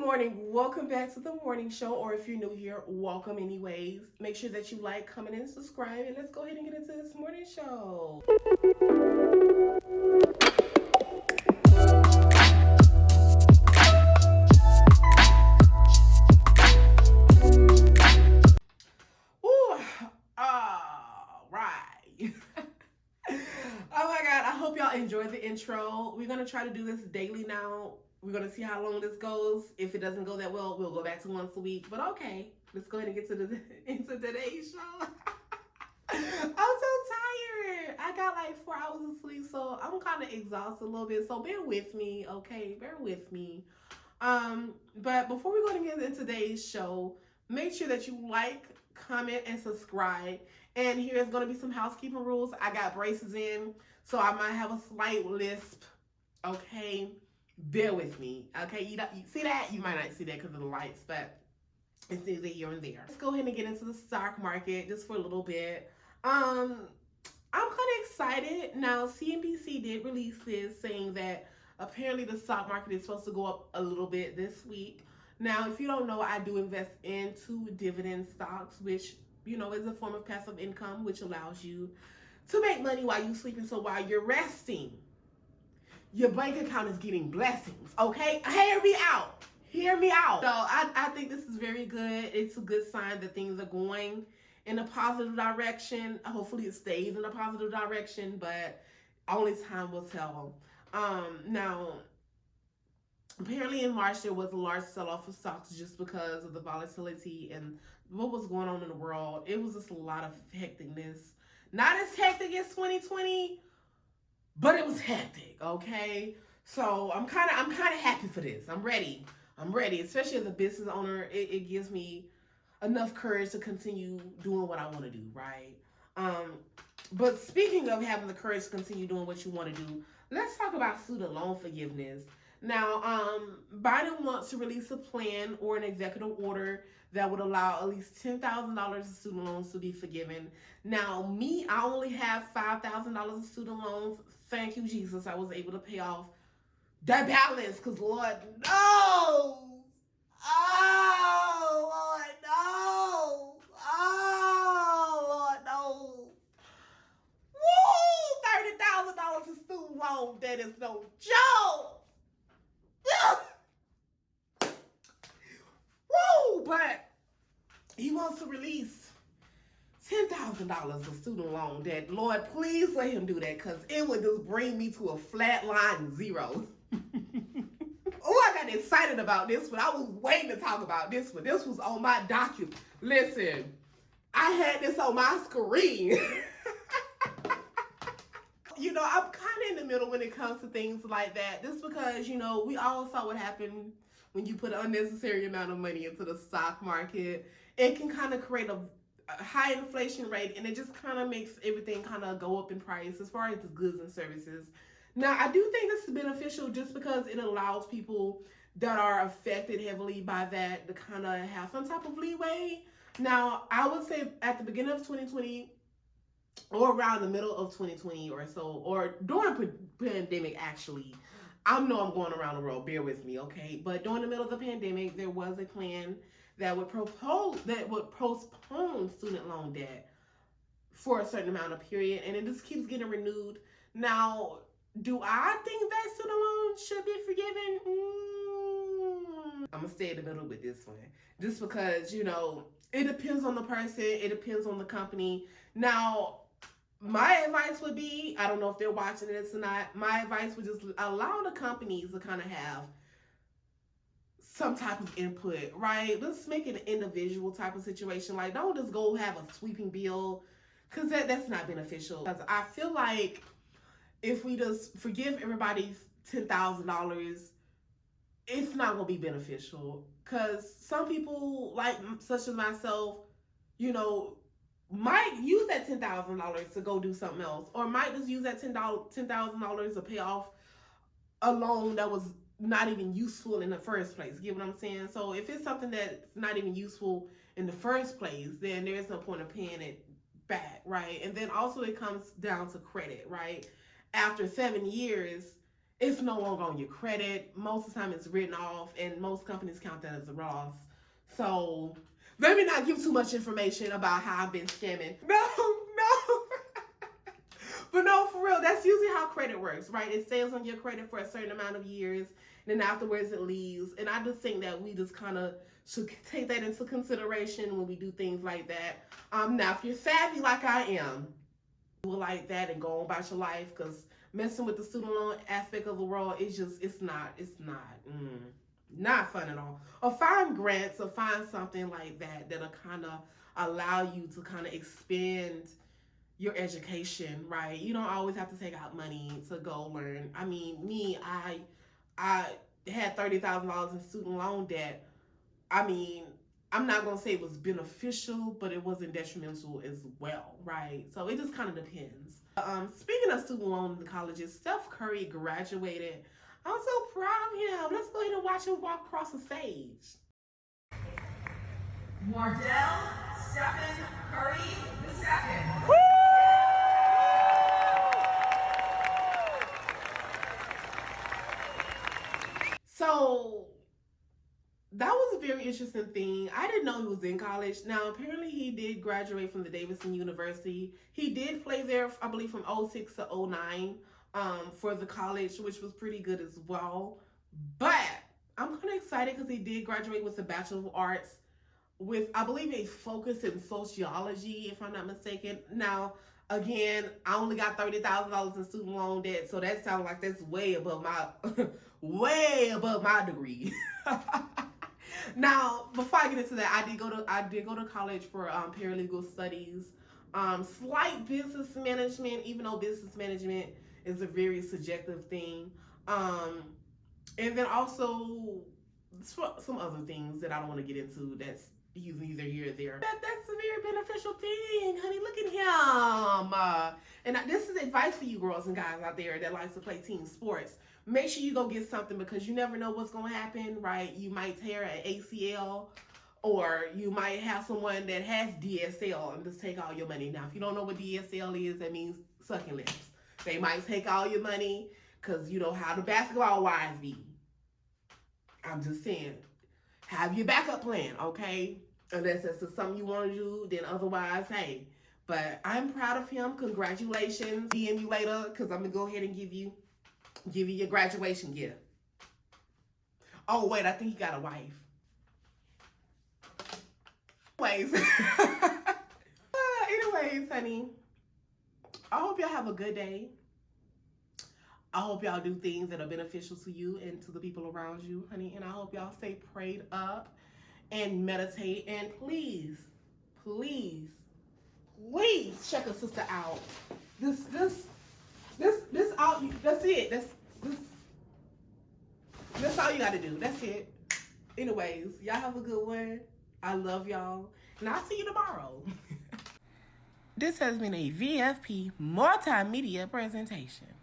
morning. Welcome back to the morning show, or if you're new here, welcome anyways. Make sure that you like, comment, and subscribe, and let's go ahead and get into this morning show. Ooh, all right. Oh my God, I hope y'all enjoyed the intro. We're going to try to do this daily now. We're going to see how long this goes. If it doesn't go that well, we'll go back to once a week. But okay, let's go ahead and get into today's show. I'm so tired. I got like 4 hours of sleep, so I'm kind of exhausted a little bit. So bear with me, okay? Bear with me. But before we go to get into today's show, make sure that you like, comment, and subscribe. And here's going to be some housekeeping rules. I got braces in, so I might have a slight lisp. Okay, bear with me. Okay, you see that? You might not see that because of the lights, but it's either here and there. Let's go ahead and get into the stock market just for a little bit. I'm kind of excited. Now, CNBC did release this saying that apparently the stock market is supposed to go up a little bit this week. Now, if you don't know, I do invest into dividend stocks, which, you know, is a form of passive income, which allows you to make money while you're sleeping. So while you're resting, your bank account is getting blessings, okay? Hear me out. Hear me out. So I think this is very good. It's a good sign that things are going in a positive direction. Hopefully it stays in a positive direction, but only time will tell. Now, apparently in March there was a large sell-off of stocks just because of the volatility and what was going on in the world. It was just a lot of hecticness. Not as hectic as 2020, but it was hectic, okay? So I'm kind of happy for this. I'm ready, especially as a business owner. It gives me enough courage to continue doing what I want to do, right? But speaking of having the courage to continue doing what you want to do, let's talk about student loan forgiveness. Now, Biden wants to release a plan or an executive order that would allow at least $10,000 of student loans to be forgiven. Now, I only have $5,000 of student loans. Thank you, Jesus. I was able to pay off that balance because Lord knows. Oh, Lord knows. Oh, Lord knows. Woo! $30,000 of student loan. That is no joke. Woo! But he wants to release $10,000 of student loan debt. Lord, please let him do that because it would just bring me to a flat line zero. Oh, I got excited about this one. I was waiting to talk about this one. This was on my document. Listen, I had this on my screen. You know, I'm kind of in the middle when it comes to things like that. Just because, you know, we all saw what happened when you put an unnecessary amount of money into the stock market. It can kind of create a high inflation rate, and it just kind of makes everything kind of go up in price as far as the goods and services. Now, I do think this is beneficial just because it allows people that are affected heavily by that to kind of have some type of leeway. Now, I would say at the beginning of 2020 or around the middle of 2020 or so, or during pandemic actually, I know I'm going around the world, bear with me, okay? But during the middle of the pandemic, there was a plan that would postpone student loan debt for a certain amount of period, and it just keeps getting renewed. Now, do I think that student loan should be forgiven? I'm gonna stay in the middle with this one, just because, you know, it depends on the person, it depends on the company. Now, my advice would be, I don't know if they're watching this or not, my advice would just allow the companies to kind of have some type of input, right? Let's make it an individual type of situation. Like, don't just go have a sweeping bill, because that's not beneficial. Because I feel like if we just forgive everybody's $10,000, it's not going to be beneficial. Because some people, like such as myself, you know, might use that $10,000 to go do something else, or might just use that $10,000 to pay off a loan that was not even useful in the first place. Get what I'm saying? So if it's something that's not even useful in the first place, then there's no point of paying it back, right? And then also it comes down to credit, right? After 7 years, it's no longer on your credit. Most of the time it's written off, and most companies count that as a loss. So let me not give too much information about how I've been scamming. No, no. But no, for real, that's usually how credit works, right? It stays on your credit for a certain amount of years, and then afterwards it leaves. And I just think that we just kind of should take that into consideration when we do things like that. Now, if you're savvy like I am, do it like that and go on about your life, because messing with the student loan aspect of the world, it's not fun at all. Or find grants or find something like that that'll kind of allow you to kind of expand your education, right? You don't always have to take out money to go learn. I mean, me, I had $30,000 in student loan debt. I mean, I'm not gonna say it was beneficial, but it wasn't detrimental as well, right? So it just kind of depends. Speaking of student loans in colleges, Steph Curry graduated. I'm so proud of him. Let's go ahead and watch him walk across the stage. Wardell Stephen Curry II. So that was a very interesting thing. I didn't know he was in college. Now, apparently he did graduate from the Davidson University. He did play there, I believe, from 06 to 09 for the college, which was pretty good as well. But I'm kind of excited because he did graduate with a Bachelor of Arts with, I believe, a focus in sociology, if I'm not mistaken. Now, again, I only got $30,000 in student loan debt, so that sounds like that's way above my way above my degree. Now, before I get into that, I did go to college for paralegal studies, slight business management, even though business management is a very subjective thing, and then also some other things that I don't want to get into. That's either here or there. That's a very beneficial thing, honey. Look at him. And this is advice for you girls and guys out there that likes to play team sports. Make sure you go get something, because you never know what's going to happen, right? You might tear an ACL, or you might have someone that has DSL and just take all your money. Now, if you don't know what DSL is, that means sucking lips. They might take all your money, because you know how the basketball wives be. I'm just saying, have your backup plan, okay? Unless that's something you want to do, then otherwise, hey. But I'm proud of him. Congratulations. DM you later, because I'm going to go ahead and give you your graduation gift. Oh, wait, I think he got a wife. Anyways, honey, I hope y'all have a good day. I hope y'all do things that are beneficial to you and to the people around you, honey. And I hope y'all stay prayed up and meditate. And please, please, please check a sister out. This all. That's it. That's all you got to do. That's it. Anyways, y'all have a good one. I love y'all, and I'll see you tomorrow. This has been a VFP multimedia presentation.